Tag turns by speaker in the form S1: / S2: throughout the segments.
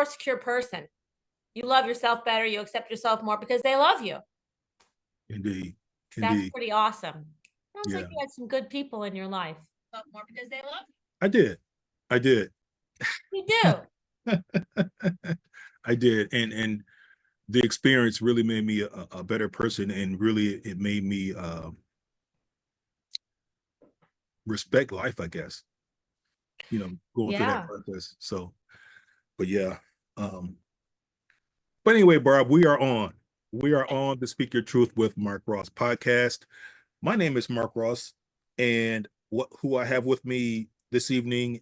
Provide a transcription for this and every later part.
S1: more secure person. You love yourself better. You accept yourself more because they love you.
S2: Indeed.
S1: That's pretty awesome. Sounds
S2: Yeah.
S1: like you had some good people in your life. Love more because they love you.
S2: I did.
S1: You do.
S2: I did. And the experience really made me a better person, and really it made me respect life, I guess. Going through that process. So, but yeah. But anyway, Barb, we are on. We are on the Speak Your Truth with Mark Ross podcast. My name is Mark Ross, and who I have with me this evening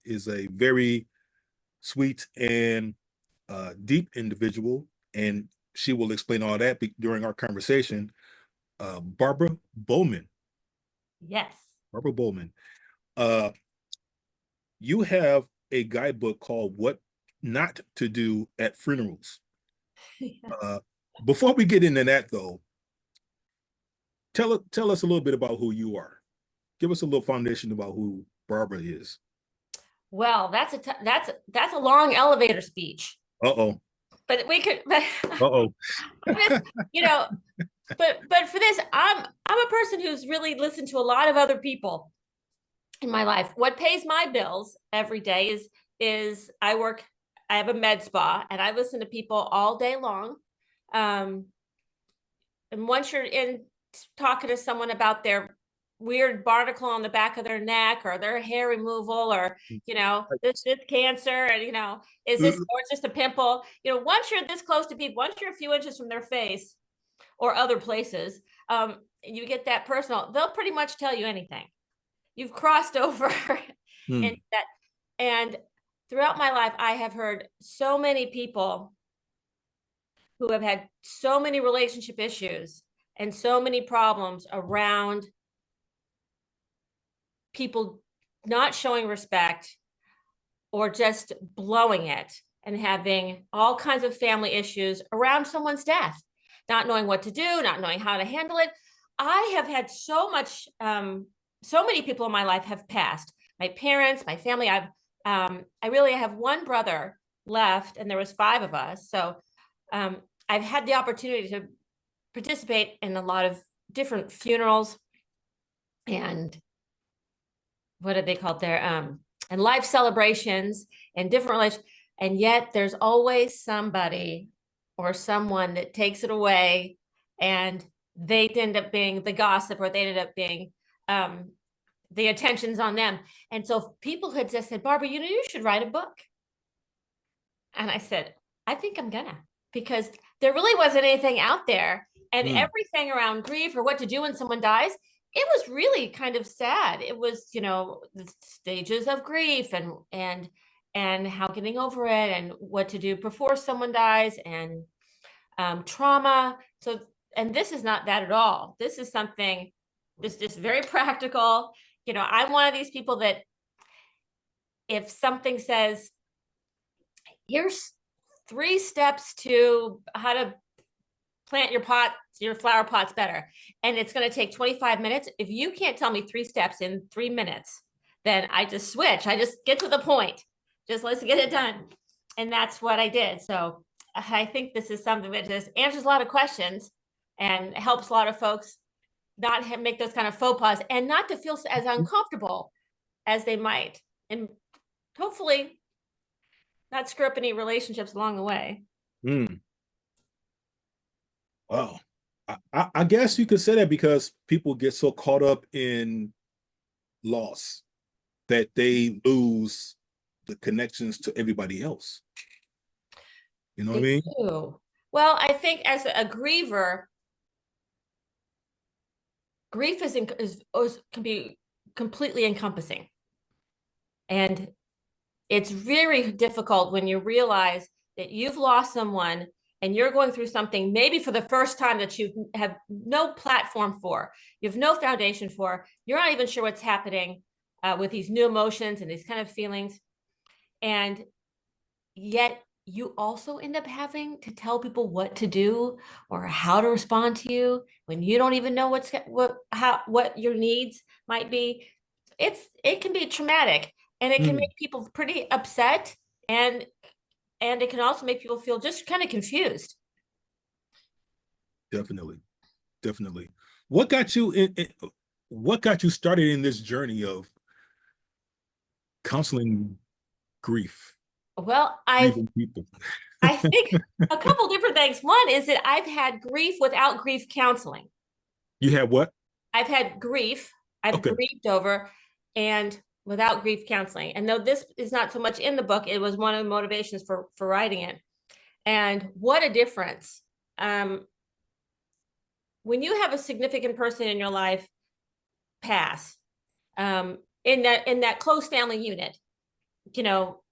S2: is a very sweet and deep individual, and she will explain all that during our conversation. Barbara Bowman.
S1: Yes.
S2: Barbara Bowman. You have a guidebook called "What Not to Do at Funerals." Before we get into that, though, tell us a little bit about who you are. Give us a little foundation about who Barbara is.
S1: Well, that's a long elevator speech.
S2: Uh-oh.
S1: But we could. But,
S2: uh-oh.
S1: But for this, I'm a person who's really listened to a lot of other people in my life. What pays my bills every day is I have a med spa, and I listen to people all day long. And once you're in talking to someone about their weird barnacle on the back of their neck, or their hair removal, or this cancer, and is this, or it's just a pimple, once you're this close to people, once you're a few inches from their face or other places, you get that personal, they'll pretty much tell you anything. You've crossed over into that. And throughout my life, I have heard so many people who have had so many relationship issues and so many problems around people not showing respect, or just blowing it, and having all kinds of family issues around someone's death, not knowing what to do, not knowing how to handle it. I have had so many people in my life have passed. My parents, my family. I really have one brother left, and there was 5 of us. So I've had the opportunity to participate in a lot of different funerals, and what are they called there? And life celebrations, and different relations. And yet there's always somebody or someone that takes it away, and they end up being the gossip, or they ended up being the attention's on them. And so people had just said, Barbara, you should write a book. And I said, I think I'm gonna, because there really wasn't anything out there. And everything around grief, or what to do when someone dies, it was really kind of sad. It was, the stages of grief, and how getting over it, and what to do before someone dies, and trauma. So, and this is not that at all. This is something, this is very practical. I'm one of these people that if something says, here's 3 steps to how to plant your flower pots better, and it's going to take 25 minutes. If you can't tell me 3 steps in 3 minutes, then I just switch. I just get to the point. Just let's get it done. And that's what I did. So I think this is something that just answers a lot of questions and helps a lot of folks not make those kind of faux pas, and not to feel as uncomfortable as they might. And hopefully not screw up any relationships along the way.
S2: Wow. I guess you could say that, because people get so caught up in loss that they lose the connections to everybody else. You know what I mean?
S1: Well, I think as a griever, grief can be completely encompassing. And it's very difficult when you realize that you've lost someone, and you're going through something maybe for the first time that you have no platform for, you have no foundation for, you're not even sure what's happening with these new emotions and these kind of feelings. And yet you also end up having to tell people what to do or how to respond to you when you don't even know what your needs might be. It can be traumatic, and it can make people pretty upset and and it can also make people feel just kind of confused.
S2: Definitely. Definitely. What got you what got you started in this journey of counseling grief,
S1: Well,
S2: grieving people?
S1: I think a couple different things. One is that I've had grief without grief counseling.
S2: You had what?
S1: I've had grief, I've
S2: Okay.
S1: grieved over, and without grief counseling. And though this is not so much in the book, it was one of the motivations for writing it. And what a difference. When you have a significant person in your life pass, in that close family unit, you know,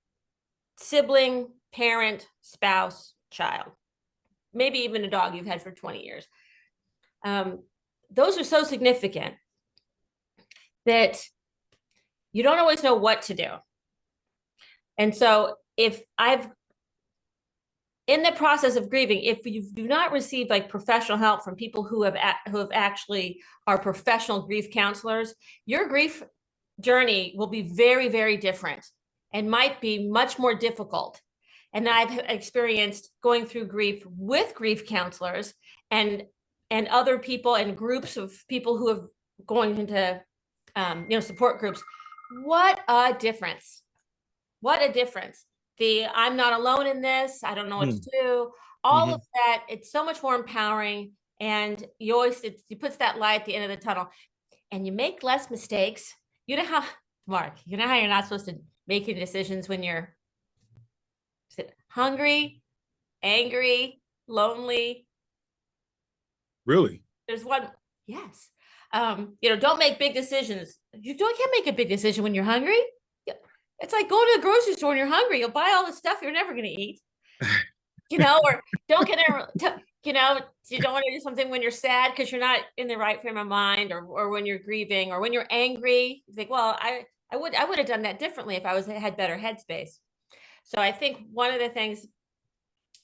S1: sibling, parent, spouse, child, maybe even a dog you've had for 20 years. Those are so significant that you don't always know what to do. And so if I've in the process of grieving, if you do not receive like professional help from people who have actually are professional grief counselors, your grief journey will be very, very different and might be much more difficult. And I've experienced going through grief with grief counselors and other people and groups of people who have going into support groups. What a difference. What a difference. I'm not alone in this. I don't know what to do. All of that, it's so much more empowering. And you always, it puts that light at the end of the tunnel and you make less mistakes. You know how, Mark, you know how you're not supposed to make any decisions when you're hungry, angry, lonely.
S2: Really?
S1: There's one, yes. Don't make big decisions. Can't make a big decision when you're hungry. It's like going to the grocery store when you're hungry. You'll buy all the stuff you're never going to eat, or don't get you don't want to do something when you're sad because you're not in the right frame of mind, or when you're grieving, or when you're angry. You think, well, I would have done that differently if I had better headspace. So I think one of the things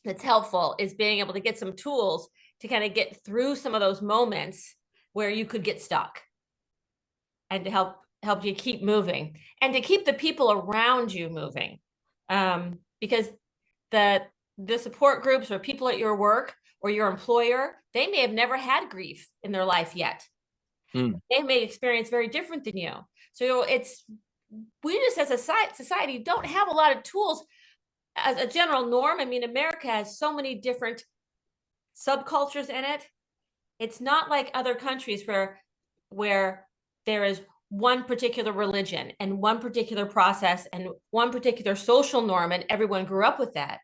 S1: that's helpful is being able to get some tools to kind of get through some of those moments where you could get stuck, and to help you keep moving and to keep the people around you moving. Because the support groups or people at your work or your employer, they may have never had grief in their life yet. They may experience very different than you. So we just as a society don't have a lot of tools as a general norm. I mean, America has so many different subcultures in it. It's not like other countries where there is one particular religion and one particular process and one particular social norm, and everyone grew up with that.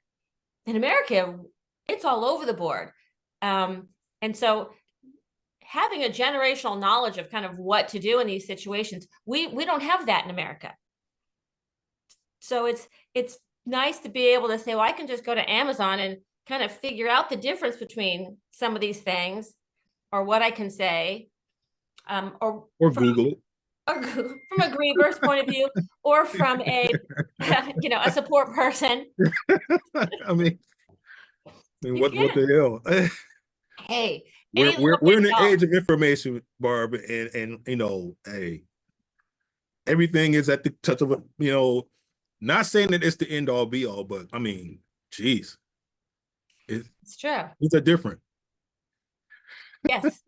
S1: In America, it's all over the board. And so having a generational knowledge of kind of what to do in these situations, we don't have that in America. So it's nice to be able to say, well, I can just go to Amazon and kind of figure out the difference between some of these things, or what I can say, or
S2: Google it.
S1: Or from a griever's point of view, or from a a support person.
S2: I mean what the hell?
S1: Hey,
S2: we're in the age of information, Barb, and hey, everything is at the touch of not saying that it's the end all be all, but I mean, geez,
S1: it's true.
S2: These are different.
S1: Yes.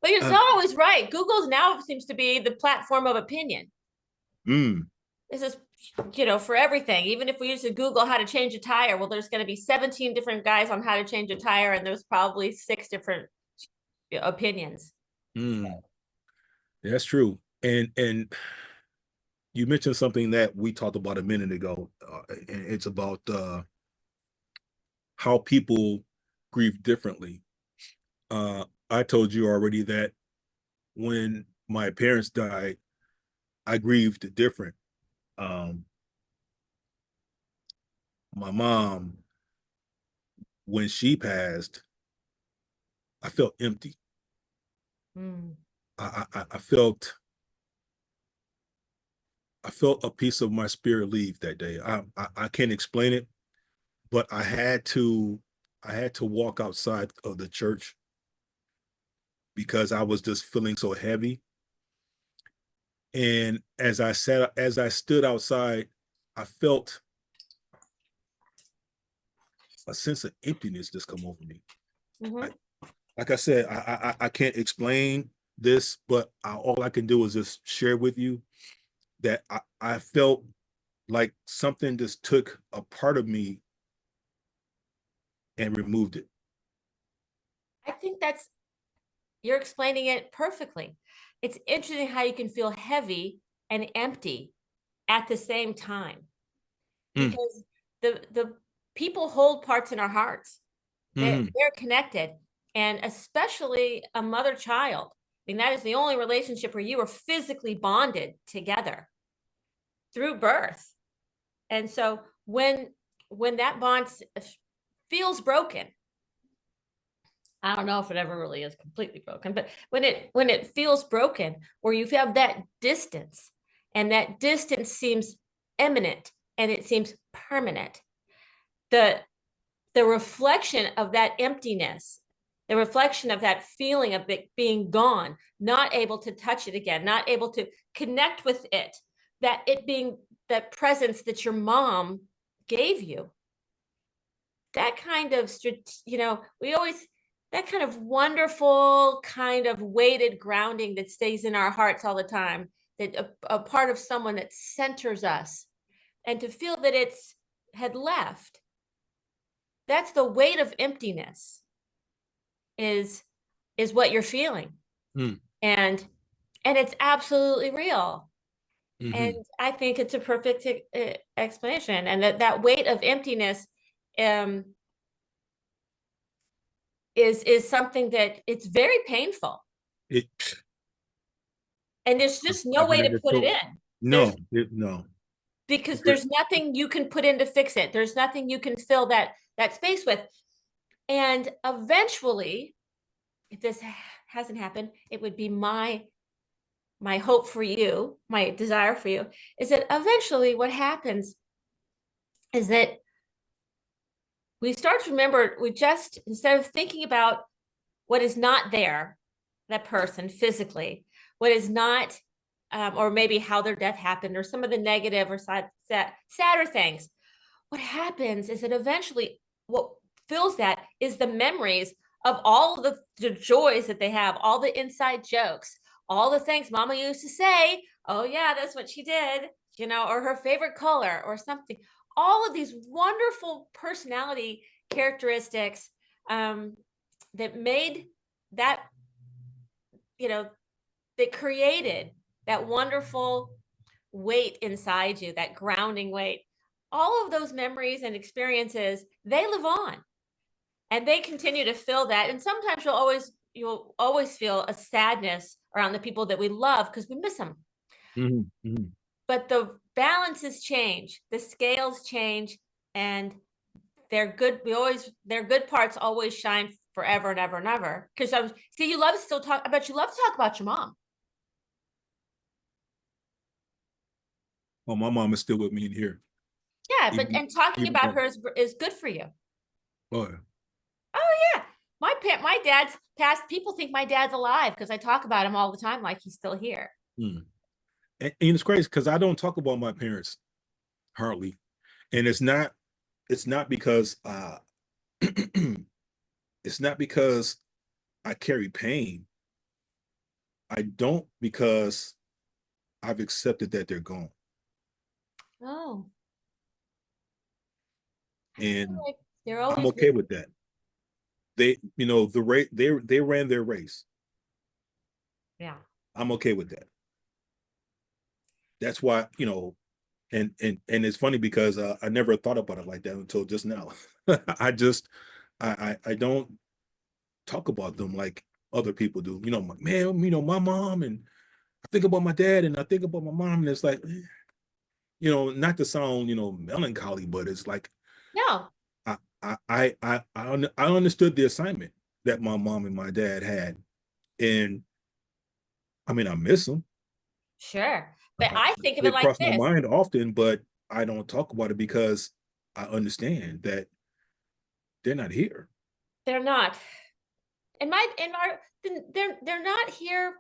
S1: But it's not always right. Google now seems to be the platform of opinion. This is, for everything. Even if we used to Google how to change a tire, well, there's going to be 17 different guys on how to change a tire, and there's probably 6 different opinions.
S2: That's true. And you mentioned something that we talked about a minute ago, and it's about how people grieve differently. I told you already that when my parents died, I grieved different. My mom, when she passed, I felt empty. I felt a piece of my spirit leave that day. I can't explain it, but I had to walk outside of the church because I was just feeling so heavy. And as I stood outside, I felt a sense of emptiness just come over me.
S1: Mhm.
S2: Like I said, I can't explain this, but all I can do is just share with you that I felt like something just took a part of me and removed it.
S1: I think you're explaining it perfectly. It's interesting how you can feel heavy and empty at the same time,
S2: Mm,
S1: because the people hold parts in our hearts.
S2: mhm.
S1: They're connected, and especially a mother child. I mean, that is the only relationship where you are physically bonded together through birth. And so when that bond feels broken, I don't know if it ever really is completely broken, but when it feels broken, where you have that distance, and that distance seems imminent and it seems permanent, the the reflection of that emptiness, the reflection of that feeling of it being gone, not able to touch it again, not able to connect with it, that it being that presence that your mom gave you, that kind of, we always, that kind of wonderful kind of weighted grounding that stays in our hearts all the time, that a part of someone that centers us, and to feel that it's had left, that's the weight of emptiness, is what you're feeling.
S2: Mm,
S1: and it's absolutely real. And
S2: mhm.
S1: I think it's a perfect explanation, and that weight of emptiness um is something that it's very painful,
S2: It,
S1: and there's just no
S2: I've
S1: way
S2: been
S1: to
S2: there
S1: put it
S2: too.
S1: in. There's
S2: No, no.
S1: Because there's nothing you can put in to fix it. There's nothing you can fill that space with. And eventually, if this hasn't happened, it would be my hope for you, my desire for you, is that eventually what happens is that we start to remember, we just, instead of thinking about what is not there, that person physically, what is not, or maybe how their death happened, or some of the negative or sadder things, what happens is that eventually what fills that is the memories of all the joys that they have, all the inside jokes, all the things mama used to say, oh yeah, that's what she did, or her favorite color or something. All of these wonderful personality characteristics, um, that made that, you know, that created that wonderful weight inside you, that grounding weight. All of those memories and experiences, they live on, and they continue to fill that. And sometimes you'll always feel a sadness around the people that we love because we miss them.
S2: Mhm, mhm.
S1: But the balances change, the scales change, and they're good. Their good parts always shine forever and ever and ever. Because see, you love to still talk. I bet you love to talk about your mom.
S2: Well, my mom is still with me in here.
S1: Yeah, but
S2: Even,
S1: and talking
S2: even
S1: about
S2: though,
S1: her is good for you.
S2: boy,
S1: Oh yeah, my dad's passed. People think my dad's alive because I talk about him all the time, like he's still here.
S2: mm. And it's crazy because I don't talk about my parents hardly, and it's not because it's not because I carry pain. I don't, because I've accepted that they're gone,
S1: Oh, I feel
S2: and
S1: like they're
S2: I'm
S1: always
S2: okay
S1: with.
S2: with that. They, they ran their race.
S1: Yeah,
S2: I'm okay with that. That's why, and it's funny because I never thought about it like that until just now. I just I don't talk about them like other people do. Man, my mom, and I think about my dad, and I think about my mom, and it's like, not to sound, melancholy, but it's like
S1: no,
S2: I understood the assignment that my mom and my dad had, and I mean I miss them.
S1: sure, but I think of
S2: They
S1: it like
S2: cross my
S1: this:
S2: mind often, but I don't talk about it because I understand that they're not here.
S1: they're not. In our, they're not here,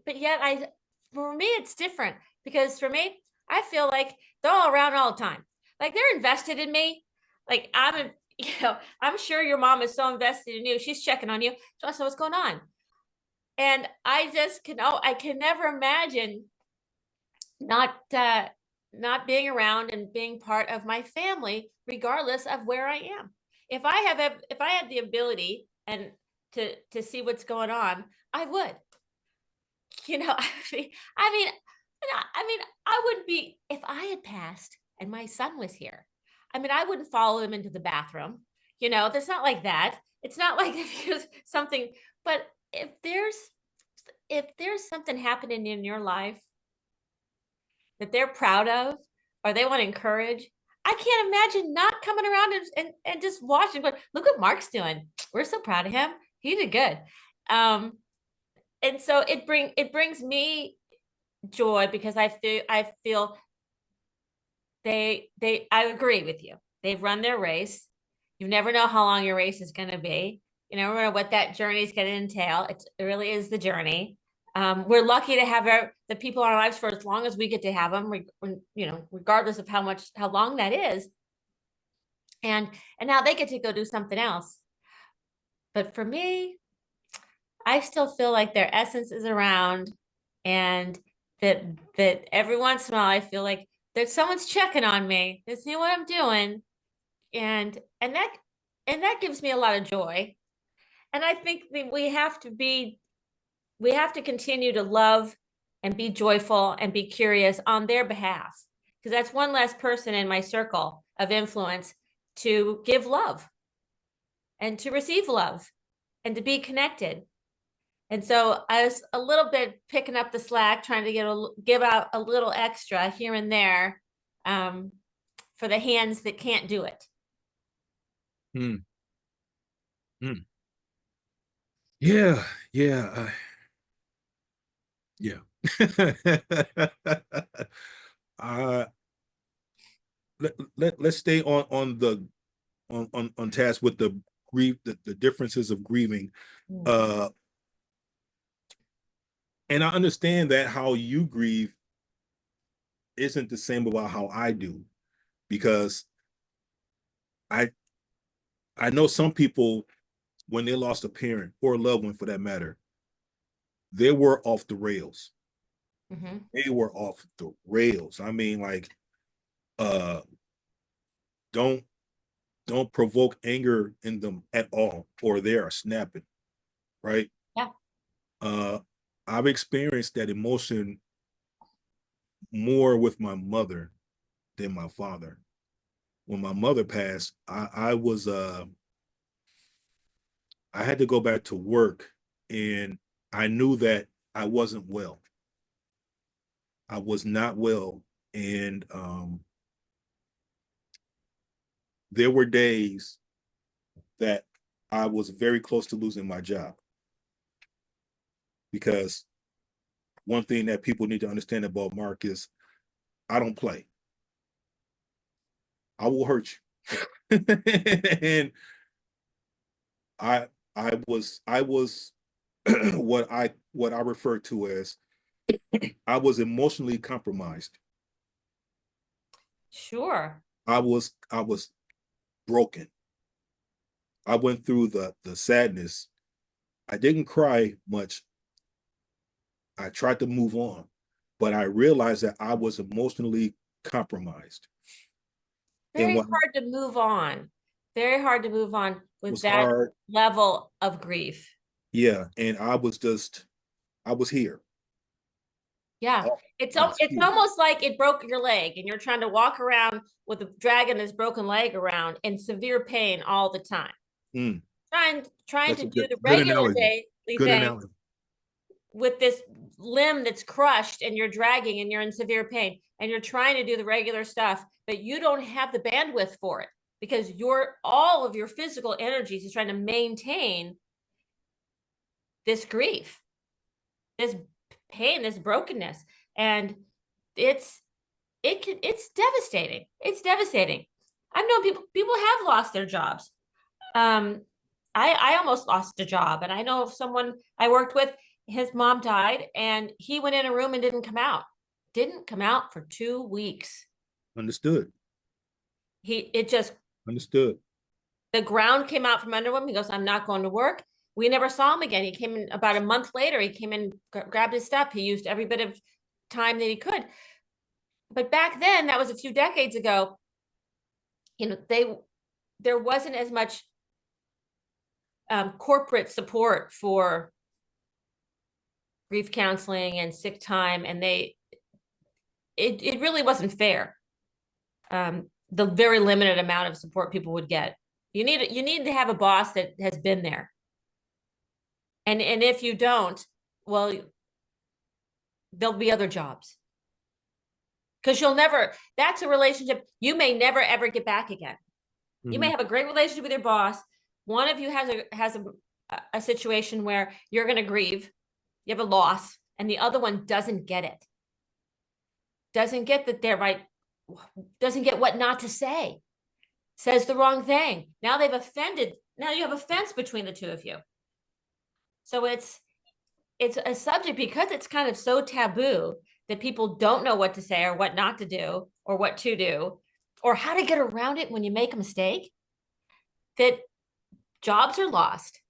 S1: but yet for me it's different, because for me, I feel like they're all around all the time. Like they're invested in me. Like I'm sure your mom is so invested in you. She's checking on you. So what's going on? And I just I can never imagine not not being around and being part of my family, regardless of where I am. If I had the ability and to see what's going on, I would. I mean, I wouldn't be if I had passed and my son was here. I mean, I wouldn't follow him into the bathroom. That's not like that. It's not like there's something, but if there's something happening in your life that they're proud of or they want to encourage, I can't imagine not coming around and just watching. But look what Mark's doing. We're so proud of him. He did good. And so it brings me joy because I feel I agree with you. They've run their race. You never know how long your race is going to be. You never know what that journey is going to entail. It really is the journey. We're lucky to have the people in our lives for as long as we get to have them, regardless of how long that is. And now they get to go do something else. But for me, I still feel like their essence is around, and that every once in a while I feel like that someone's checking on me. They see what I'm doing, and that gives me a lot of joy. And I think that we have to continue to love and be joyful and be curious on their behalf, because that's one less person in my circle of influence to give love and to receive love and to be connected. And so I was a little bit picking up the slack, trying to give out a little extra here and there for the hands that can't do it.
S2: Hmm. Hmm. Yeah, yeah, yeah. uh, let's stay on task with the the differences of grieving. Uh, and I understand that how you grieve isn't the same about how I do, because I I know some people, when they lost a parent or a loved one for that matter, they were off the rails.
S1: Mm-hmm.
S2: They were off the rails. I mean, like, uh, don't don't provoke anger in them at all, or they are snapping, right?
S1: Yeah.
S2: Uh, I've experienced that emotion more with my mother than my father. When my mother passed, I had to go back to work, and I knew that I wasn't well. I was not well, and there were days that I was very close to losing my job, because one thing that people need to understand about Mark is I don't play. I will hurt you. And I I was what I refer to as I was emotionally compromised.
S1: Sure.
S2: I was broken. I went through the sadness. I didn't cry much. I tried to move on, but I realized that I was emotionally compromised. And
S1: Very
S2: what
S1: hard to move on. Very hard to move on with
S2: was
S1: that
S2: hard,
S1: level of grief.
S2: yeah, and I was here.
S1: Yeah.
S2: Oh,
S1: It's
S2: I was
S1: it's
S2: here.
S1: almost like it broke your leg and you're trying to walk around with a dragging this broken leg around in severe pain all the time.
S2: Mm,
S1: Trying
S2: that's
S1: to
S2: a
S1: do the
S2: good
S1: regular
S2: analogy.
S1: daily
S2: Good
S1: thing
S2: analogy.
S1: with this limb that's crushed and you're dragging and you're in severe pain and you're trying to do the regular stuff, but you don't have the bandwidth for it because all of your physical energies is trying to maintain this grief, this pain, this brokenness. And it's it's devastating. It's devastating. I've known people have lost their jobs. Um, I almost lost a job, and I know of someone I worked with, his mom died, and he went in a room and didn't come out. didn't come out for 2 weeks.
S2: Understood.
S1: It just,
S2: Understood.
S1: the ground came out from under him. He goes, I'm not going to work. We never saw him again. He came in about a month later. He came in, grabbed his stuff. He used every bit of time that he could. But back then, that was a few decades ago, there wasn't as much corporate support for grief counseling and sick time, and it really wasn't fair. The very limited amount of support people would get. You need to have a boss that has been there. And if you don't, well, there'll be other jobs. Because that's a relationship you may never ever get back again. You may have a great relationship with your boss. One of you has a situation where you're going to grieve, you have a loss, and the other one doesn't get it. Doesn't get that they're right, doesn't get what not to say, says the wrong thing. Now they've offended. Now you have offense between the two of you. So it's a subject, because it's kind of so taboo that people don't know what to say or what not to do or what to do or how to get around it when you make a mistake, that jobs are lost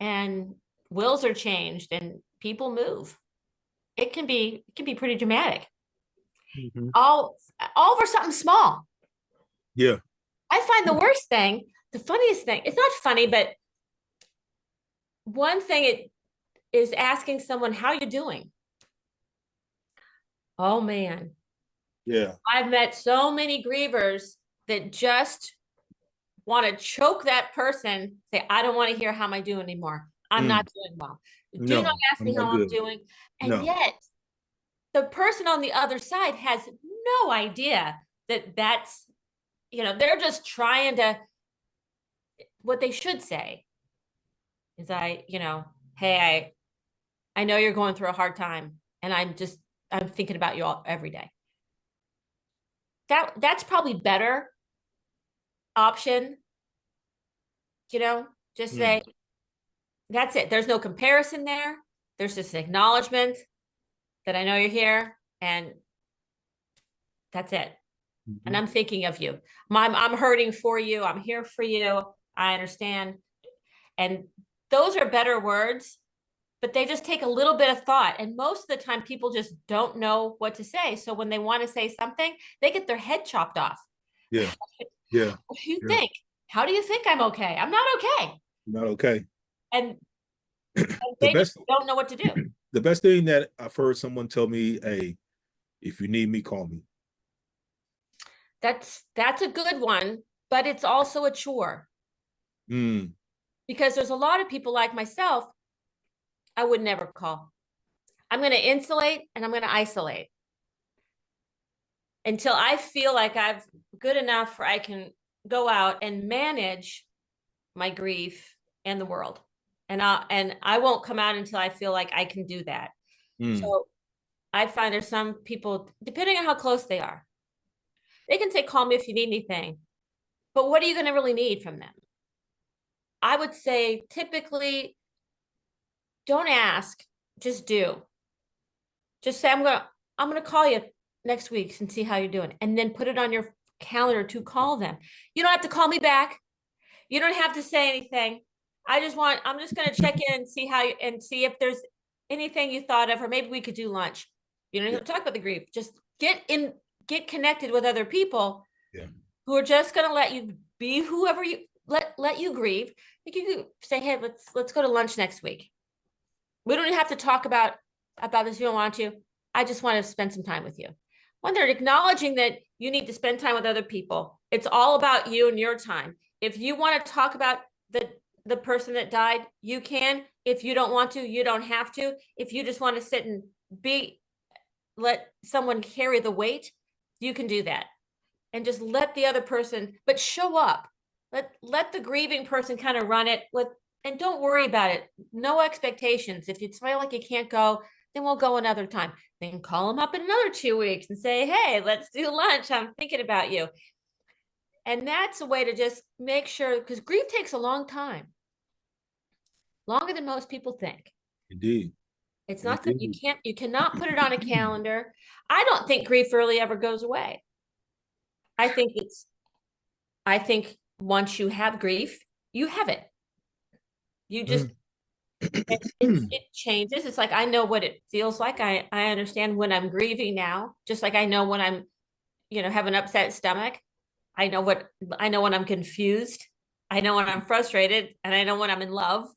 S1: and wills are changed and people move. It can be pretty dramatic. All for something small.
S2: Yeah.
S1: I find the worst thing, the funniest thing, it's not funny, but one thing it is asking someone, how you doing? Oh man.
S2: Yeah.
S1: I've met so many grievers that just want to choke that person, say, I don't want to hear how am I doing anymore. I'm not doing well. Do not ask me how I'm doing. And yet the person on the other side has no idea that that's, they're just trying to, what they should say is hey, I know you're going through a hard time and I'm thinking about you all every day. That's probably better option, just say, that's it. There's no comparison there. There's just an acknowledgement that I know you're here and that's it. And I'm thinking of you. I'm hurting for you. I'm here for you. I understand. And those are better words, but they just take a little bit of thought. And most of the time people just don't know what to say. So when they want to say something, they get their head chopped off.
S2: Yeah. Yeah.
S1: What do you think? How do you think I'm okay? I'm not okay.
S2: Not okay.
S1: And they just don't know what to do.
S2: The best thing that I've heard someone tell me, hey, if you need me, call me.
S1: That's a good one, but it's also a chore. Because there's a lot of people like myself, I would never call. I'm going to insulate and I'm going to isolate until I feel like I've good enough where I can go out and manage my grief and the world. And I won't come out until I feel like I can do that. So I find there's some people, depending on how close they are, they can say, call me if you need anything. But what are you going to really need from them? I would say typically don't ask, just do. Just say, I'm going to call you next week and see how you're doing. And then put it on your calendar to call them. You don't have to call me back. You don't have to say anything. I'm just going to check in and see if there's anything you thought of, or maybe we could do lunch. You don't have to talk about the grief. Just get connected with other people who are just going to let you be whoever you let you grieve. Like you could say, hey, let's go to lunch next week. We don't have to talk about this if you don't want to. I just want to spend some time with you. When they're acknowledging that you need to spend time with other people, it's all about you and your time. If you want to talk about the person that died, you can. If you don't want to, you don't have to. If you just want to sit and let someone carry the weight, you can do that. And just let the other person, but show up. Let the grieving person kind of run it and don't worry about it. No expectations. If you feel like you can't go, then we'll go another time. Then call them up in another 2 weeks and say, hey, let's do lunch. I'm thinking about you. And that's a way to just make sure, because grief takes a long time. Longer than most people think.
S2: Indeed.
S1: It's not that
S2: Indeed.
S1: you cannot put it on a calendar. I don't think grief really ever goes away. I think I think once you have grief, you have it. You just, it changes. It's like, I know what it feels like. I understand when I'm grieving now, just like I know when I'm, have an upset stomach. I know when I'm confused. I know when I'm frustrated, and I know when I'm in love.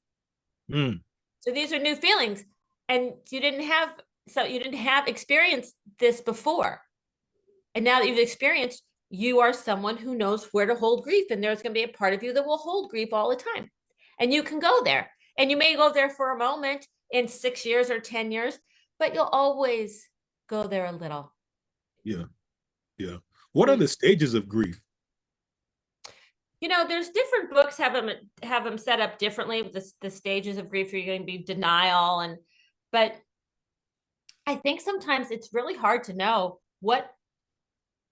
S2: Mm.
S1: So these are new feelings, and you didn't have experienced this before. And now that you've experienced, you are someone who knows where to hold grief, and there's going to be a part of you that will hold grief all the time. And you can go there. And you may go there for a moment in 6 years or 10 years, but you'll always go there a little.
S2: Yeah. Yeah. What are the stages of grief?
S1: There's different books have them set up differently with the stages of grief. You're going to be denial, but I think sometimes it's really hard to know what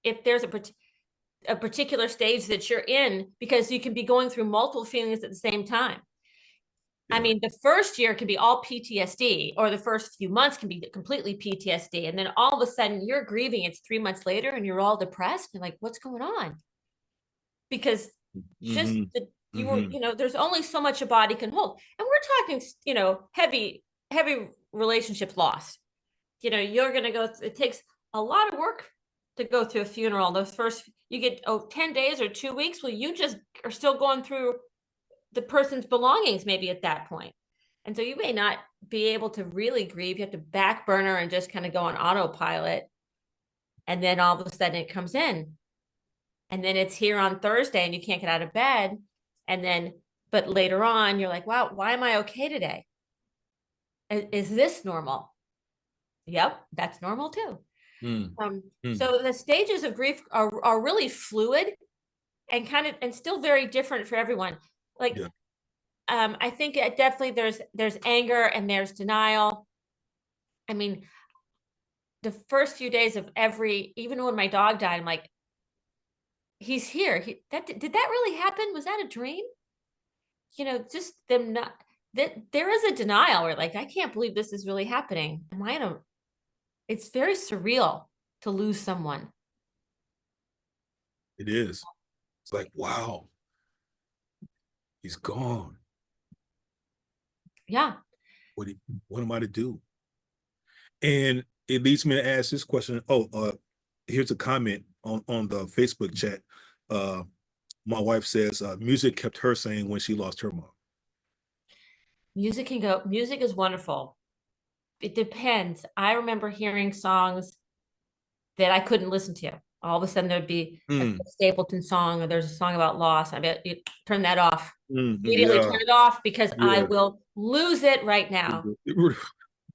S1: if there's a particular stage that you're in, because you can be going through multiple feelings at the same time.
S2: Yeah.
S1: I mean, the first year can be all PTSD, or the first few months can be completely PTSD. And then all of a sudden you're grieving. It's 3 months later and you're all depressed. And like, what's going on? Because just there's only so much a body can hold. And we're talking, heavy relationships lost. You're going to it takes a lot of work to go through a funeral. Those first, you get 10 days or 2 weeks. Well, you just are still going through the person's belongings maybe at that point. And so you may not be able to really grieve. You have to back burner and just kind of go on autopilot. And then all of a sudden it comes in. And then it's here on Thursday and you can't get out of bed. But later on, you're like, wow, why am I okay today? Is this normal? Yep, that's normal too. So the stages of grief are really fluid and still very different for everyone. Like, yeah. I think definitely there's anger and there's denial. I mean, the first few days of even when my dog died, I'm like, he's here. Did that really happen? Was that a dream? Just them not that there is a denial where like, I can't believe this is really happening. It's very surreal to lose someone.
S2: It is. It's like, wow, he's gone.
S1: Yeah.
S2: What am I to do? And it leads me to ask this question. Here's a comment on the Facebook chat. My wife says music kept her sane when she lost her mom.
S1: Music is wonderful. It depends. I remember hearing songs that I couldn't listen to. All of a sudden there'd be a Stapleton song, or there's a song about loss. I bet you turn that off. Immediately turn it off, because I will lose it right now.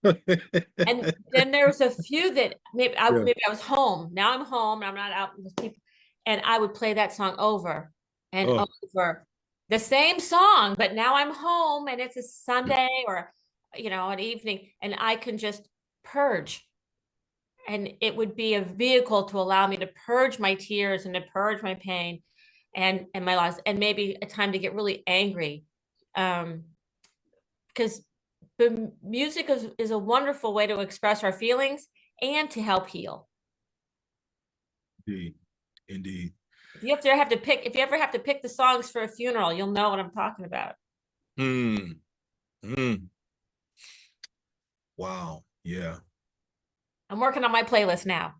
S1: And then there was a few that maybe I was home. Now I'm home and I'm not out with people. And I would play that song over and over. The same song, but now I'm home and it's a Sunday or, an evening, and I can just purge. And it would be a vehicle to allow me to purge my tears and to purge my pain and my loss, and maybe a time to get really angry. Because the music is a wonderful way to express our feelings and to help heal.
S2: Indeed.
S1: If you ever have to pick the songs for a funeral, you'll know what I'm talking about.
S2: Wow. Yeah.
S1: I'm working on my playlist now.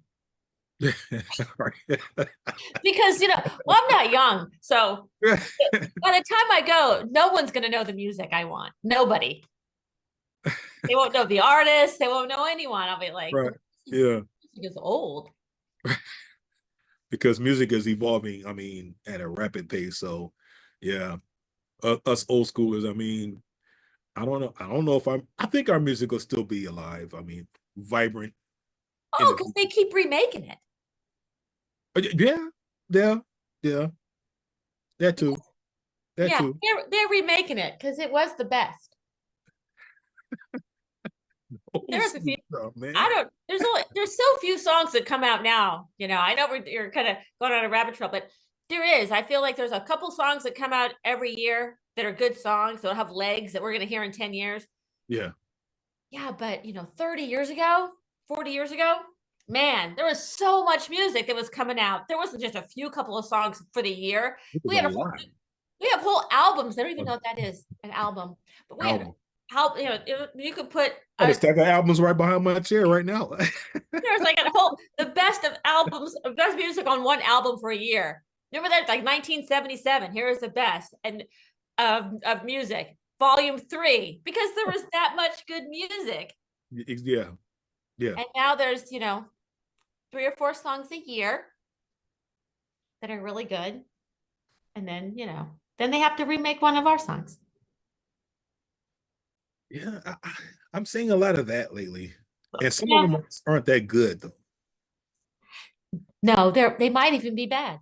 S1: Because, I'm not young. So by the time I go, no one's going to know the music I want. Nobody. They won't know the artist. They won't know anyone. I'll be like,
S2: right. Yeah.
S1: Music is old.
S2: Because music is evolving, I mean, at a rapid pace. So, yeah, us old schoolers, I mean, I don't know if I think our music will still be alive. I mean, vibrant.
S1: Oh, because they keep remaking it.
S2: Yeah. That too. Too.
S1: They're remaking it because it was the best. There's a few. There's so few songs that come out now. I know you're kind of going on a rabbit trail, but there is. I feel like there's a couple songs that come out every year that are good songs that have legs that we're going to hear in 10 years.
S2: Yeah.
S1: Yeah, but 30 years ago, 40 years ago, man, there was so much music that was coming out. There wasn't just a few couple of songs for the year.
S2: It was
S1: We
S2: a
S1: had a
S2: lot
S1: we have whole albums. I don't even
S2: of
S1: know what that is, an album. But we had
S2: albums.
S1: how you could put
S2: I got a stack of albums right behind my chair right now.
S1: there's like a whole the best of albums, best music on one album for a year. Remember that, like 1977. Here is the best and of music, volume 3, because there was that much good music.
S2: Yeah, yeah,
S1: And now there's 3 or 4 songs a year that are really good, and then they have to remake one of our songs.
S2: yeah. I'm seeing a lot of that lately, and some of
S1: Yeah.
S2: them aren't that good though.
S1: No, they might even be bad.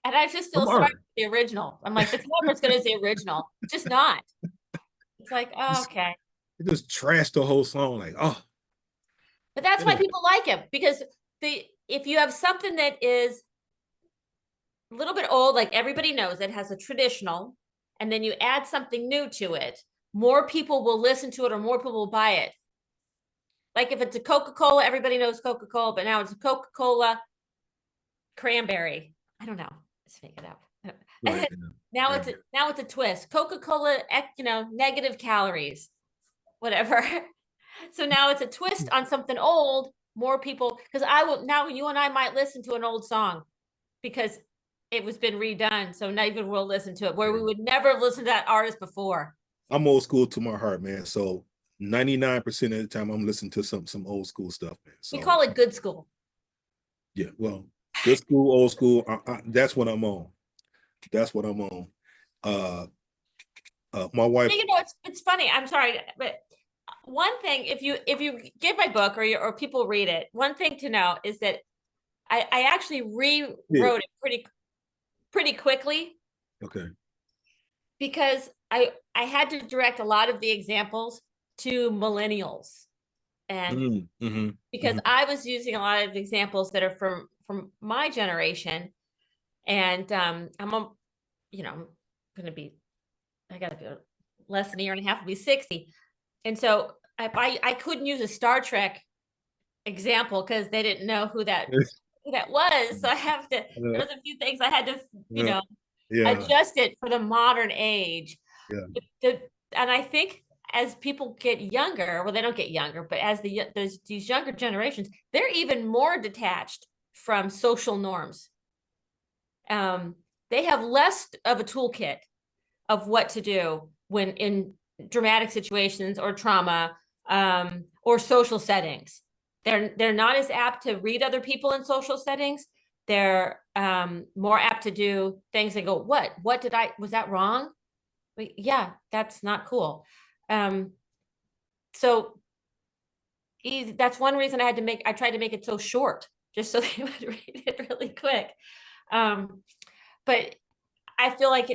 S1: And I just feel
S2: Some
S1: sorry
S2: aren't.
S1: for the original. I'm like, it's never as good as the original. It's just not. It's like, oh,
S2: It's-
S1: okay.
S2: It just trashed the whole song. Like, oh,
S1: But that's
S2: it
S1: why
S2: is.
S1: people like him, because if you have something that is a little bit old, like everybody knows it has a traditional, and then you add something new to it, more people will listen to it or more people will buy it. Like if it's a Coca-Cola, everybody knows Coca-Cola, but now it's a Coca-Cola cranberry. I don't know. Let's make it up.
S2: Right.
S1: Now
S2: Yeah.
S1: it's a twist. Coca-Cola, negative calories, whatever. So now it's a twist on something old. More people, because I will now, you and I might listen to an old song because it was been redone. So now even we'll listen to it where we would never have listened to that artist before.
S2: I'm old school to my heart, man. So 99% of the time I'm listening to some old school stuff, man.
S1: We
S2: So
S1: call it good school.
S2: yeah, well, good school, old school. That's what I'm on. That's what I'm on. Uh, my wife.
S1: It's funny. I'm sorry, but one thing, if you get my book or people read it, one thing to know is that I actually
S2: Yeah.
S1: rewrote it pretty quickly
S2: Okay.
S1: because I had to direct a lot of the examples to millennials, and because I was using a lot of examples that are from my generation, and I'm going to be I got to be less than a year and a half to be 60, and so I couldn't use a Star Trek example because they didn't know who that was. So I have to. There was a few things I had to
S2: Yeah. Yeah.
S1: adjust it for the modern age.
S2: Yeah.
S1: And I think as people get younger, well, they don't get younger, but as these younger generations, they're even more detached from social norms. They have less of a toolkit of what to do when in dramatic situations or trauma, or social settings. They're not as apt to read other people in social settings. They're more apt to do things and go, what did was that wrong? Yeah, that's not cool. So that's one reason I tried to make it so short, just so they would read it really quick. But I feel like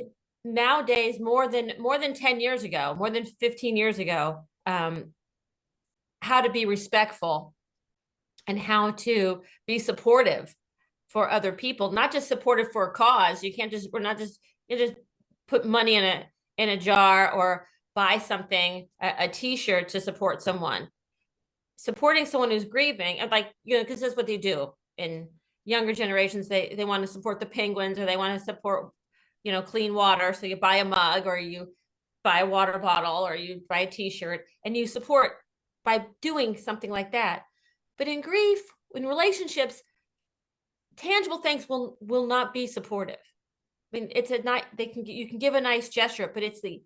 S1: nowadays, more than 10 years ago, more than 15 years ago, how to be respectful and how to be supportive for other people, not just supportive for a cause. We're not just, you just put money in a jar or buy something, a t-shirt to support someone. Supporting someone who's grieving, and because that's what they do in younger generations. They want to support the penguins, or they want to support, clean water. So you buy a mug, or you buy a water bottle, or you buy a t-shirt, and you support by doing something like that. But in grief, in relationships, tangible things will not be supportive. I mean, it's a nice, you can give a nice gesture, but it's the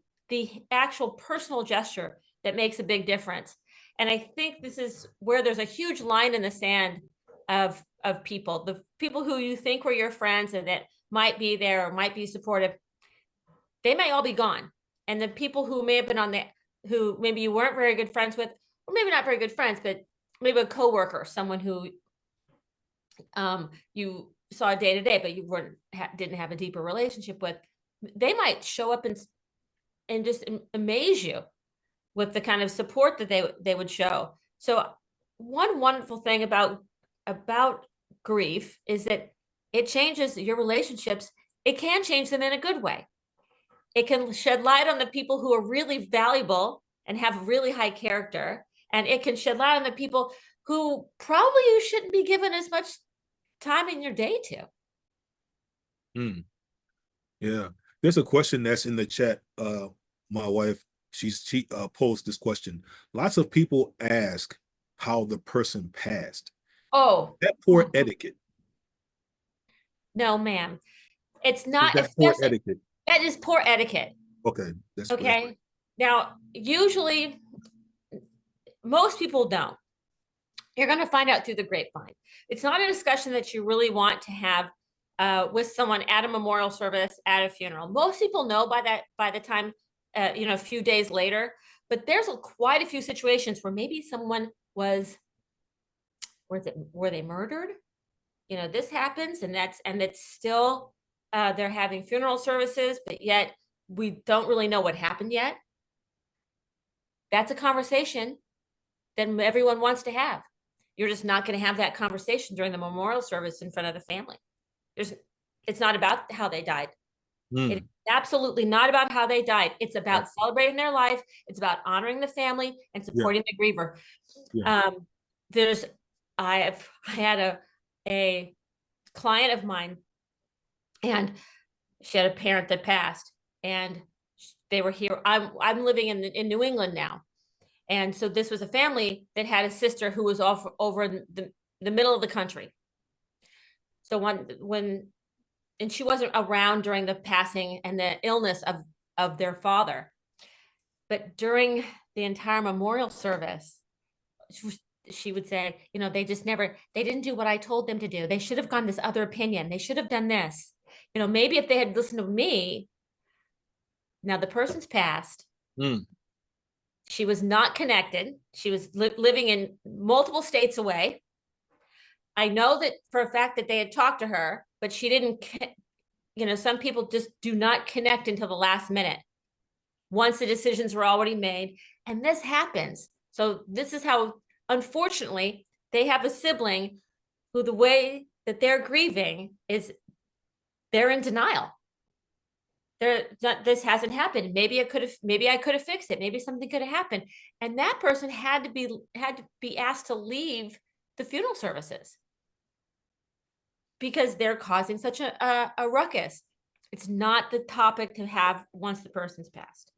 S1: actual personal gesture that makes a big difference. And I think this is where there's a huge line in the sand of people, the people who you think were your friends and that might be there or might be supportive, they may all be gone. And the people who may have been on who maybe you weren't very good friends with, or maybe not very good friends, but maybe a coworker, someone who you saw day to day, but you didn't have a deeper relationship with, they might show up and just amaze you with the kind of support that they would show. So one wonderful thing about grief is that it changes your relationships. It can change them in a good way. It can shed light on the people who are really valuable and have really high character. And it can shed light on the people who probably you shouldn't be given as much time in your day to.
S2: Mm. Yeah. There's a question that's in the chat. My wife, she posed this question. Lots of people ask how the person passed.
S1: Oh,
S2: That poor etiquette.
S1: no, ma'am. It's
S2: Is
S1: not,
S2: that poor
S1: especially,
S2: etiquette?
S1: that is poor etiquette.
S2: Okay. That's
S1: Okay. Now, usually most people don't. You're going to find out through the grapevine. It's not a discussion that you really want to have with someone at a memorial service, at a funeral. Most people know by the time, a few days later, but there's quite a few situations where maybe someone were they murdered? This happens, and it's still, they're having funeral services, but yet we don't really know what happened yet. That's a conversation that everyone wants to have. You're just not going to have that conversation during the memorial service in front of the family. It's not about how they died. It's absolutely not about how they died. It's about celebrating their life. It's about honoring the family and supporting the griever. I had a client of mine, and she had a parent that passed, and they were here. I'm living in New England now. And so this was a family that had a sister who was over in the middle of the country. So and she wasn't around during the passing and the illness of their father. But during the entire memorial service, she would say, they didn't do what I told them to do. They should have gone this other opinion. They should have done this. Maybe if they had listened to me. Now the person's passed. She was not connected. She was living in multiple states away. I know that for a fact that they had talked to her, but she didn't, some people just do not connect until the last minute, once the decisions were already made. And this happens. So this is how, unfortunately, they have a sibling who the way that they're grieving is they're in denial. This hasn't happened. Maybe I could have fixed it. Maybe something could have happened. And that person had to be asked to leave the funeral services because they're causing such a ruckus. It's not the topic to have once the person's passed.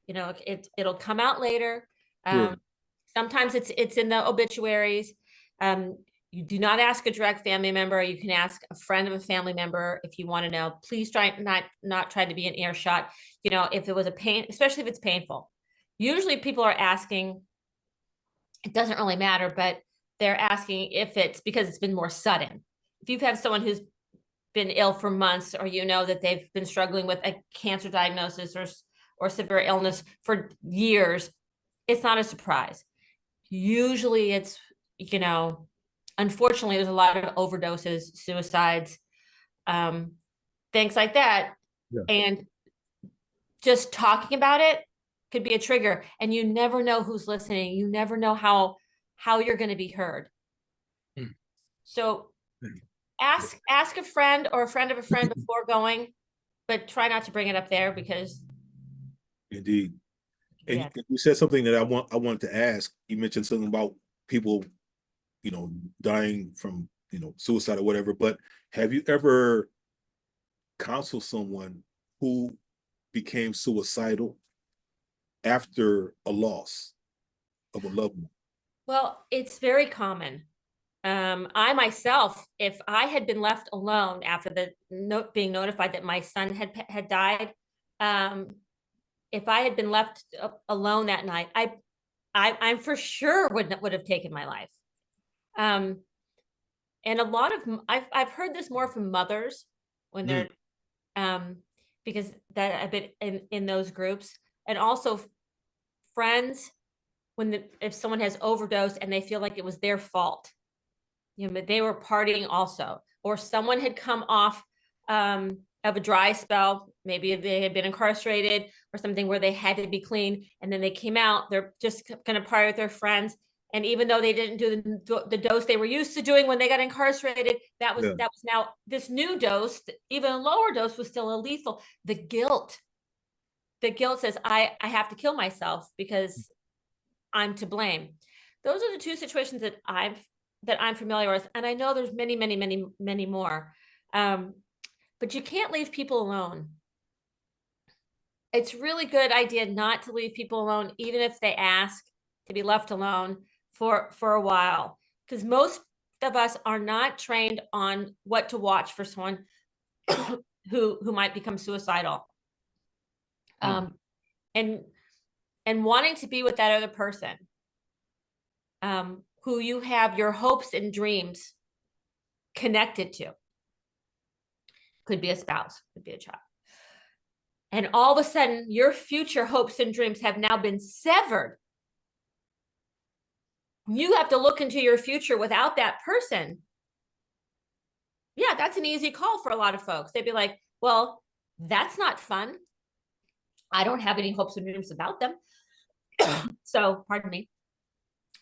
S1: It'll come out later. Sometimes it's in the obituaries. You do not ask a direct family member. You can ask a friend of a family member if you want to know. Please try not try to be an earshot. If it was a pain, especially if it's painful. Usually people are asking, it doesn't really matter, but they're asking if it's because it's been more sudden. If you've had someone who's been ill for months, or that they've been struggling with a cancer diagnosis or severe illness for years, it's not a surprise. Usually it's, unfortunately, there's a lot of overdoses, suicides, things like that. And just talking about it could be a trigger, and you never know who's listening. You never know how you're going to be heard. So ask a friend or a friend of a friend before going, but try not to bring it up there because.
S2: Indeed. And you said something that I wanted to ask. You mentioned something about people, dying from, suicide or whatever, but have you ever counseled someone who became suicidal after a loss of a loved one?
S1: Well, it's very common. I myself, if I had been left alone after being notified that my son had died, if I had been left alone that night, I'm for sure would have taken my life. And a lot of I've heard this more from mothers when they're because that I've been in those groups, and also friends if someone has overdosed and they feel like it was their fault, but they were partying also, or someone had come off of a dry spell. Maybe they had been incarcerated or something where they had to be clean, and then they came out, they're just going to party with their friends. And even though they didn't do the dose they were used to doing when they got incarcerated, that was now this new dose, even a lower dose, was still lethal. The guilt says, I have to kill myself because I'm to blame. Those are the two situations that I'm familiar with. And I know there's many, many, many, many more. But you can't leave people alone. It's really good idea not to leave people alone, even if they ask to be left alone for a while, because most of us are not trained on what to watch for someone who might become suicidal. And wanting to be with that other person, who you have your hopes and dreams connected to. Could be a spouse, could be a child. And all of a sudden, your future hopes and dreams have now been severed. You have to look into your future without that person. Yeah, that's an easy call for a lot of folks. They'd be like, well, that's not fun. I don't have any hopes and dreams about them. So, pardon me,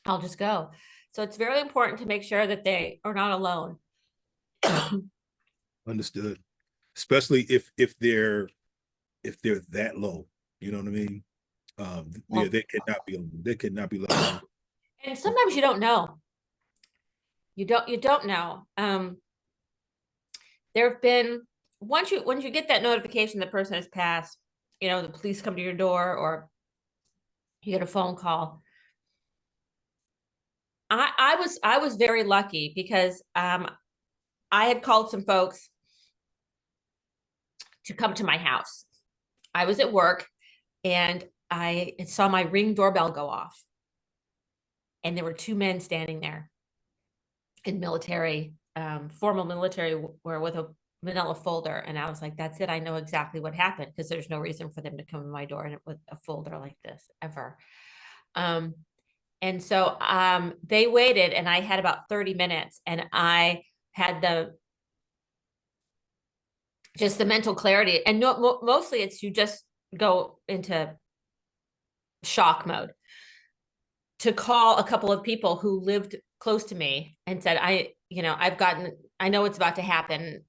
S1: I'll just go. So it's very important to make sure that they are not alone.
S2: Understood. Especially if they're that low, you know what I mean? They cannot be alone. They cannot be left alone.
S1: And sometimes you don't know. You don't know. There have been, once you get that notification the person has passed, the police come to your door or you get a phone call. I was very lucky because I had called some folks to come to my house. I was at work and I saw my Ring doorbell go off. And there were two men standing there in military, formal military wear with a manila folder. And I was like, that's it. I know exactly what happened, because there's no reason for them to come to my door with a folder like this ever. And so they waited, and I had about 30 minutes, and I had just the mental clarity. And mostly it's you just go into shock mode, to call a couple of people who lived close to me and said, I know it's about to happen.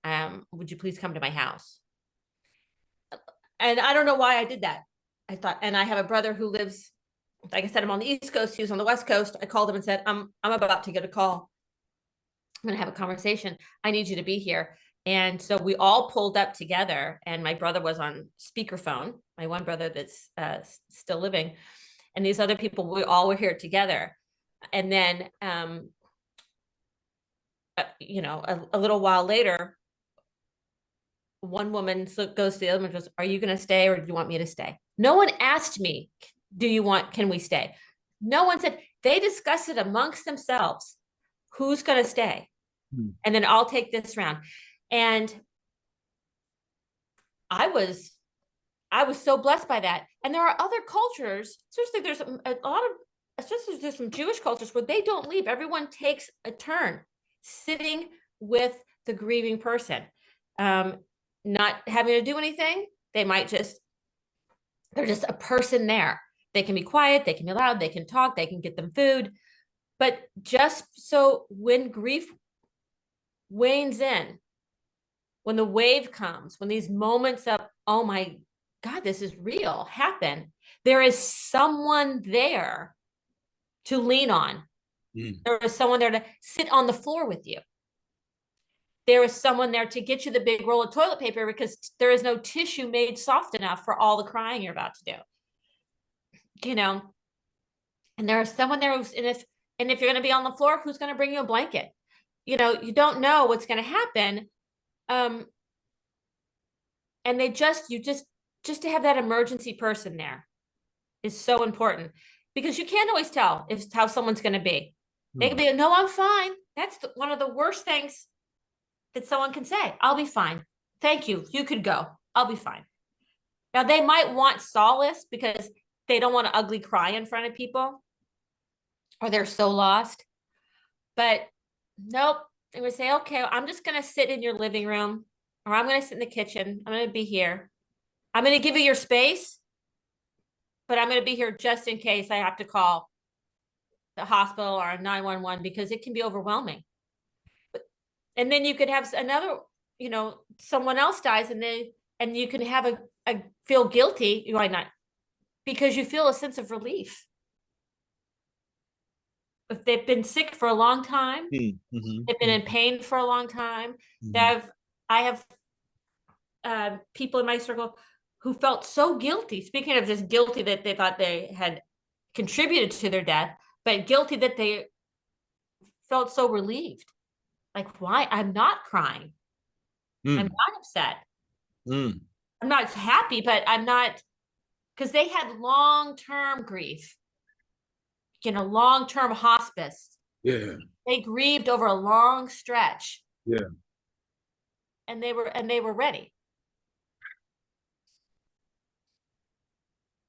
S1: Would you please come to my house? And I don't know why I did that. I thought, and I have a brother who lives, like I said, I'm on the East Coast. He was on the West Coast. I called him and said, I'm about to get a call. I'm going to have a conversation. I need you to be here. And so we all pulled up together, and my brother was on speakerphone, my one brother that's still living. And these other people, we all were here together. And then, a little while later, one woman goes to the other and goes, are you going to stay or do you want me to stay? No one asked me, can we stay? No one said. They discussed it amongst themselves. Who's going to stay? And then I'll take this round. And I was so blessed by that. And there are other cultures, especially there's there's some Jewish cultures where they don't leave. Everyone takes a turn sitting with the grieving person, not having to do anything. They're just a person there. They can be quiet, they can be loud, they can talk, they can get them food. But just so when grief wanes in, when the wave comes, when these moments of, oh my God, this is real, happen, there is someone there to lean on. There is someone there to sit on the floor with you. There is someone there to get you the big roll of toilet paper, because there is no tissue made soft enough for all the crying you're about to do. And there is someone there who's, and if you're going to be on the floor, who's going to bring you a blanket? You don't know what's going to happen. And just to have that emergency person there is so important, because you can't always tell how someone's going to be. They can be, no, I'm fine. That's one of the worst things that someone can say. I'll be fine. Thank you. You could go. I'll be fine. Now, they might want solace because they don't want to ugly cry in front of people, or they're so lost. But nope. They would say, okay, I'm just going to sit in your living room, or I'm going to sit in the kitchen. I'm going to be here. I'm going to give you your space, but I'm going to be here just in case I have to call the hospital or 911, because it can be overwhelming. And then you could have another, someone else dies, and you can have a feel guilty. You might not, because you feel a sense of relief. if they've been sick for a long time,
S2: Mm-hmm.
S1: they've been in pain for a long time.
S2: Mm-hmm.
S1: I have people in my circle who felt so guilty. Speaking of just guilty that they thought they had contributed to their death, but guilty that they felt so relieved. Like, why? I'm not crying. I'm
S2: Mm.
S1: not upset.
S2: Mm.
S1: I'm not happy, but I'm not, because they had long-term grief, long-term hospice.
S2: Yeah.
S1: They grieved over a long stretch,
S2: Yeah.
S1: and they were ready.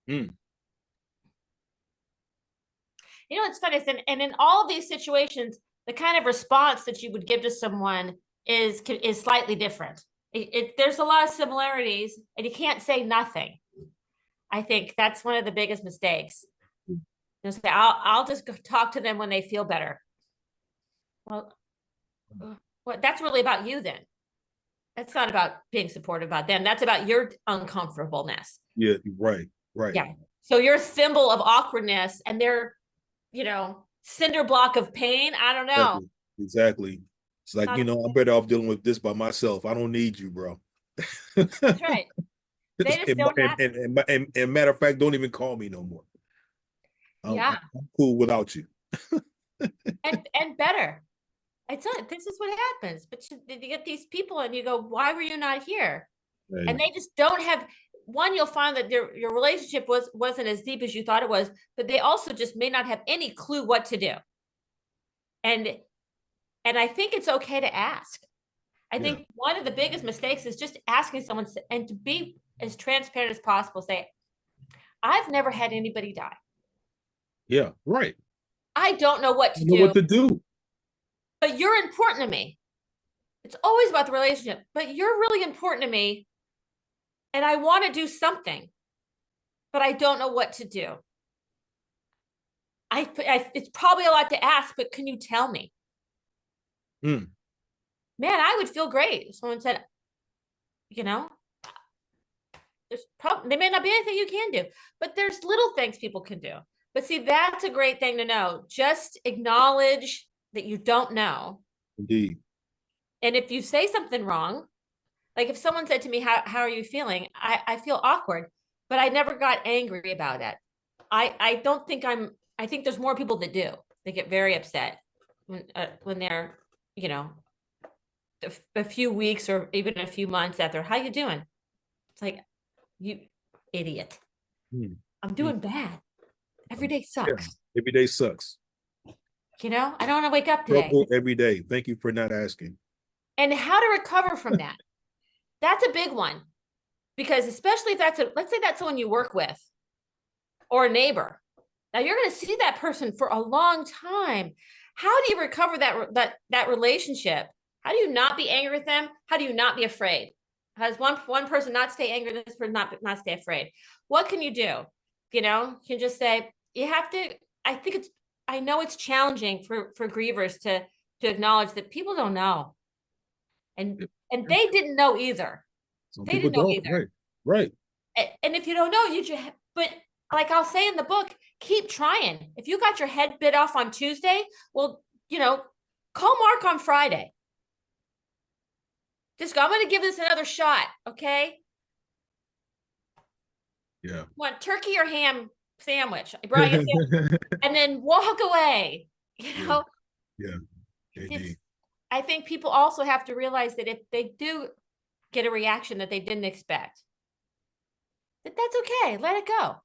S2: Mm.
S1: It's funny, and in all these situations, the kind of response that you would give to someone is slightly different. There's a lot of similarities, and you can't say nothing. I think that's one of the biggest mistakes. Say, I'll just go talk to them when they feel better. Well, that's really about you then. That's not about being supportive about them. That's about your uncomfortableness.
S2: Yeah. Right. Right.
S1: Yeah. So your symbol of awkwardness and their, cinder block of pain. I don't know.
S2: Exactly. Exactly. It's like, I'm better off dealing with this by myself. I don't need you, bro.
S1: That's right. They just don't have it.
S2: And matter of fact, don't even call me no more.
S1: Yeah.
S2: I'm cool without you.
S1: And better. This is what happens. But you get these people and you go, why were you not here?
S2: Right.
S1: And they just don't have one. You'll find that your relationship wasn't as deep as you thought it was, but they also just may not have any clue what to do. And I think it's okay to ask. I think one of the biggest mistakes is just asking someone and to be as transparent as possible. Say, I've never had anybody die.
S2: Yeah, right.
S1: I don't know what to
S2: You know what to do.
S1: but you're important to me. It's always about the relationship, but you're really important to me. And I want to do something, but I don't know what to do. It's probably a lot to ask, but can you tell me?
S2: Mm.
S1: Man, I would feel great if someone said, there may not be anything you can do, but there's little things people can do. But see, that's a great thing to know. Just acknowledge that you don't know.
S2: Indeed.
S1: And if you say something wrong, like if someone said to me, how are you feeling? I feel awkward, but I never got angry about it. I don't think I think there's more people that do. They get very upset when they're, a few weeks or even a few months after, how you doing? It's like, you idiot. I'm doing bad. Every day sucks.
S2: Yeah. Every day sucks.
S1: I don't want to wake up today.
S2: Every day. Thank you for not asking.
S1: And how to recover from that. That's a big one. Because especially if let's say that's someone you work with or a neighbor. Now you're going to see that person for a long time. How do you recover that relationship? How do you not be angry with them? How do you not be afraid? How does one person not stay angry, this person not stay afraid? What can you do? You can just say, you have to, I know it's challenging for grievers to acknowledge that people don't know. And they didn't know either.
S2: They didn't know either. Right.
S1: And if you don't know, but like I'll say in the book, keep trying. If you got your head bit off on Tuesday, well, call Mark on Friday. Just go, I'm going to give this another shot. Okay.
S2: Yeah.
S1: Want turkey or ham sandwich? I brought you and then walk away.
S2: Yeah.
S1: I think people also have to realize that if they do get a reaction that they didn't expect, that's okay. Let it go.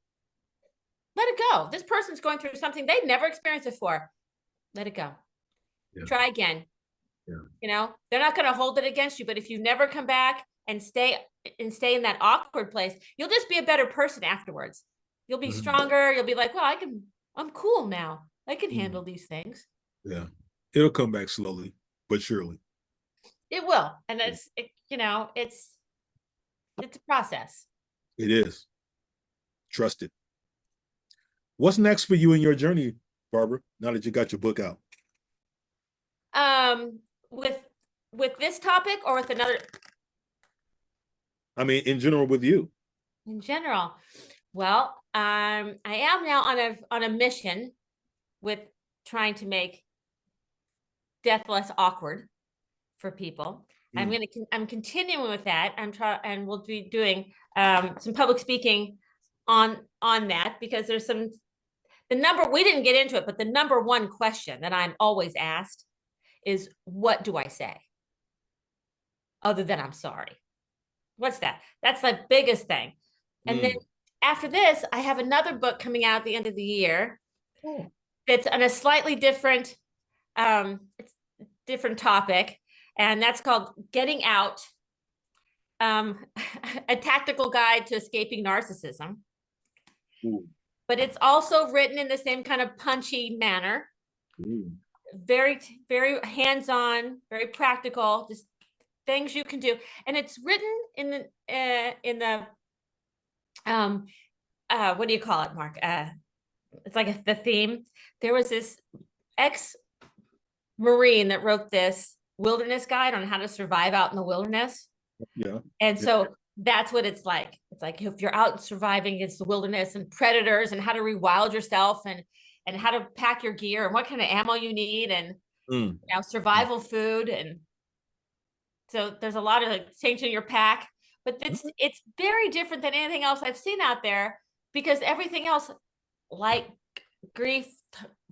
S1: Let it go. This person's going through something they've never experienced before. Let it go. Yeah. Try again. Yeah. They're not going to hold it against you, but if you never come back and stay in that awkward place, you'll just be a better person afterwards. You'll be stronger. You'll be like, well, I'm cool now. I can handle these things.
S2: Yeah. It'll come back slowly, but surely.
S1: It will. And it's a process.
S2: It is. Trust it. What's next for you in your journey, Barbara, now that you got your book out?
S1: With this topic or with another?
S2: I mean, in general, with you.
S1: In general. Well, I am now on a mission with trying to make death less awkward for people. I'm continuing with that. And we'll be doing some public speaking on that, because there's we didn't get into it, but the number one question that I'm always asked is, what do I say other than I'm sorry? What's that? That's the biggest thing. And then after this, I have another book coming out at the end of the year. That's on a slightly different topic, and that's called Getting Out, a tactical guide to escaping narcissism. But it's also written in the same kind of punchy manner. Very, very hands-on, very practical, just things you can do. And it's written in the what do you call it, Mark? It's like the theme. There was this ex-Marine that wrote this wilderness guide on how to survive out in the wilderness.
S2: Yeah.
S1: And so that's what it's like. It's like if you're out surviving against the wilderness and predators, and how to rewild yourself, and how to pack your gear, and what kind of ammo you need, and survival food. And so there's a lot of like changing your pack, but it's very different than anything else I've seen out there, because everything else, like grief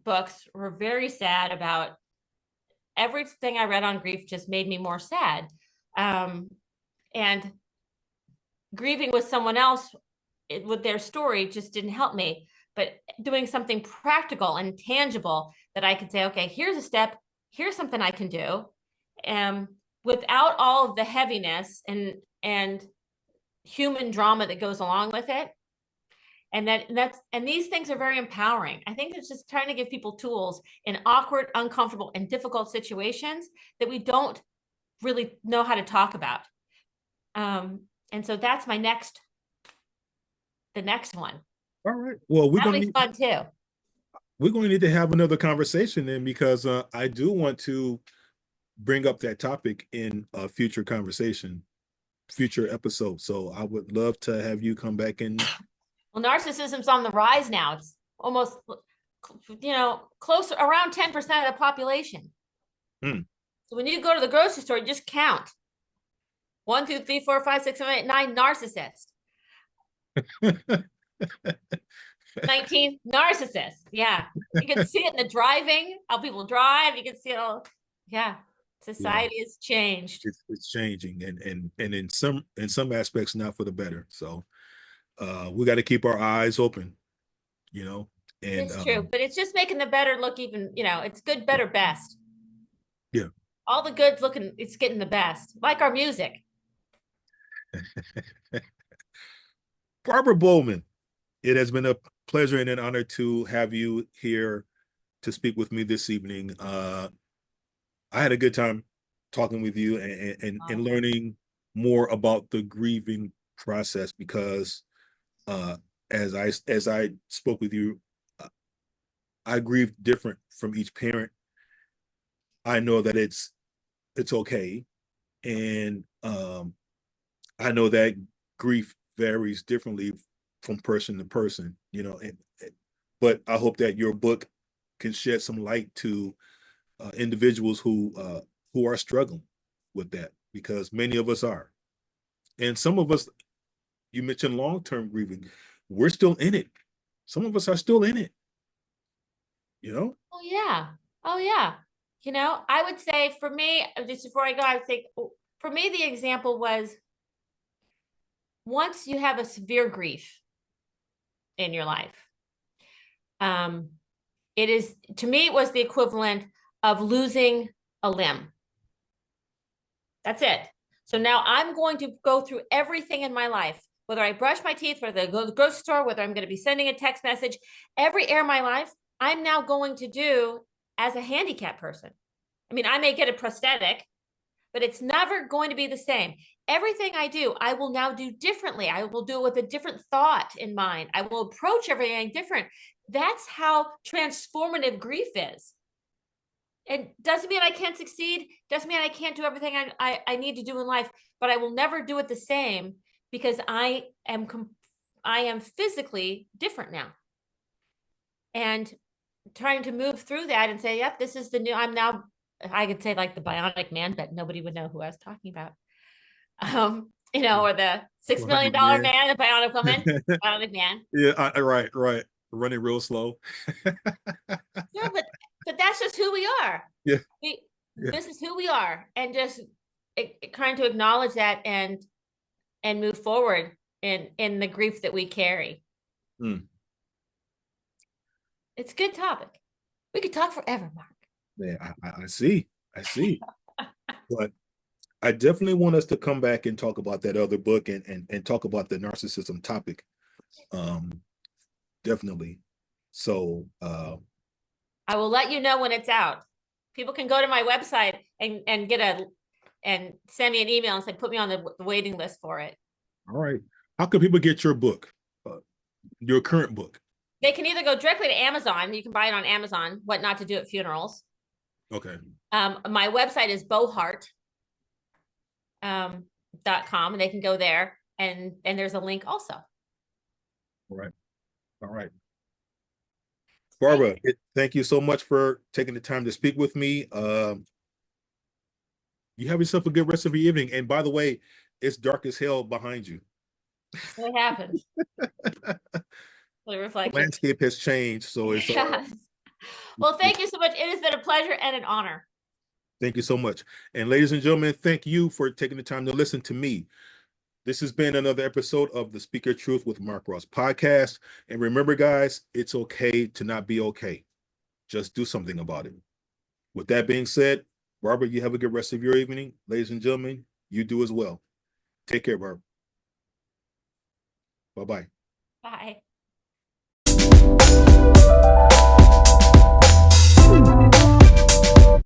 S1: books, were very sad about. Everything I read on grief just made me more sad. And grieving with someone else with their story just didn't help me. But doing something practical and tangible that I could say, okay, here's a step, here's something I can do, without all of the heaviness and human drama that goes along with it. And these things are very empowering. I think it's just trying to give people tools in awkward, uncomfortable, and difficult situations that we don't really know how to talk about. And so that's the next one.
S2: All right. Well,
S1: that'll be fun too.
S2: We're going to need to have another conversation then, because I do want to bring up that topic in a future episode. So I would love to have you come back and.
S1: Well, narcissism's on the rise now. It's almost, close around 10% of the population. So when you go to the grocery store, you just count 1, 2, 3, 4, 5, 6, 7, 8, 9 narcissists. 19 narcissists. Yeah. You can see it in the driving, how people drive. You can see it all. Yeah. Society has changed.
S2: It's changing, and in some aspects not for the better. So we got to keep our eyes open, and
S1: it's true, but it's just making the better look even, it's good, better, best.
S2: Yeah.
S1: All the good looking, it's getting the best, like our music.
S2: Barbara Bowman, it has been a pleasure and an honor to have you here to speak with me this evening. I had a good time talking with you and learning more about the grieving process, because as I spoke with you, I grieve different from each parent. I know that it's okay, and I know that grief varies differently from person to person, but I hope that your book can shed some light to individuals who are struggling with that, because many of us are, and some of us. You mentioned long-term grieving. We're still in it. Some of us are still in it.
S1: Oh yeah. I would say for me, just before I go, I would say for me, the example was, once you have a severe grief in your life, to me, it was the equivalent of losing a limb. That's it. So now I'm going to go through everything in my life, whether I brush my teeth, whether I go to the grocery store, whether I'm going to be sending a text message, every area of my life, I'm now going to do as a handicapped person. I mean, I may get a prosthetic, but it's never going to be the same. Everything I do, I will now do differently. I will do it with a different thought in mind. I will approach everything different. That's how transformative grief is. It doesn't mean I can't succeed. Doesn't mean I can't do everything I need to do in life, but I will never do it the same, because I am physically different now. And trying to move through that and say, yep, this is the new, I could say like the bionic man, but nobody would know who I was talking about. Or the $6 million
S2: Man.
S1: man, the bionic woman, bionic man.
S2: Yeah, right. Running real slow.
S1: Yeah, but that's just who we are.
S2: Yeah. Yeah.
S1: This is who we are, and just trying to acknowledge that and move forward in the grief that we carry.
S2: Mm.
S1: It's a good topic. We could talk forever, Mark.
S2: Yeah, I see. But I definitely want us to come back and talk about that other book and talk about the narcissism topic. Definitely. So
S1: I will let you know when it's out. People can go to my website and send me an email and say, put me on the waiting list for it.
S2: all right. How can people get your book, your current book?
S1: They can either go directly to Amazon. You can buy it on Amazon, What Not to Do at Funerals.
S2: Okay.
S1: My website is bowheart.com, and they can go there, and there's a link also.
S2: All right. Barbara, thank you so much for taking the time to speak with me. You have yourself a good rest of your evening. And by the way, it's dark as hell behind you.
S1: What happens? The reflection.
S2: Landscape has changed, so it's
S1: yes. Well, thank you so much. It has been a pleasure and an honor.
S2: Thank you so much. And ladies and gentlemen, thank you for taking the time to listen to me. This has been another episode of the Speak Your Truth with Mark Ross podcast. And remember, guys, it's okay to not be okay. Just do something about it. With that being said, Barbara, you have a good rest of your evening. Ladies and gentlemen, you do as well. Take care, Barbara. Bye-bye.
S1: Bye.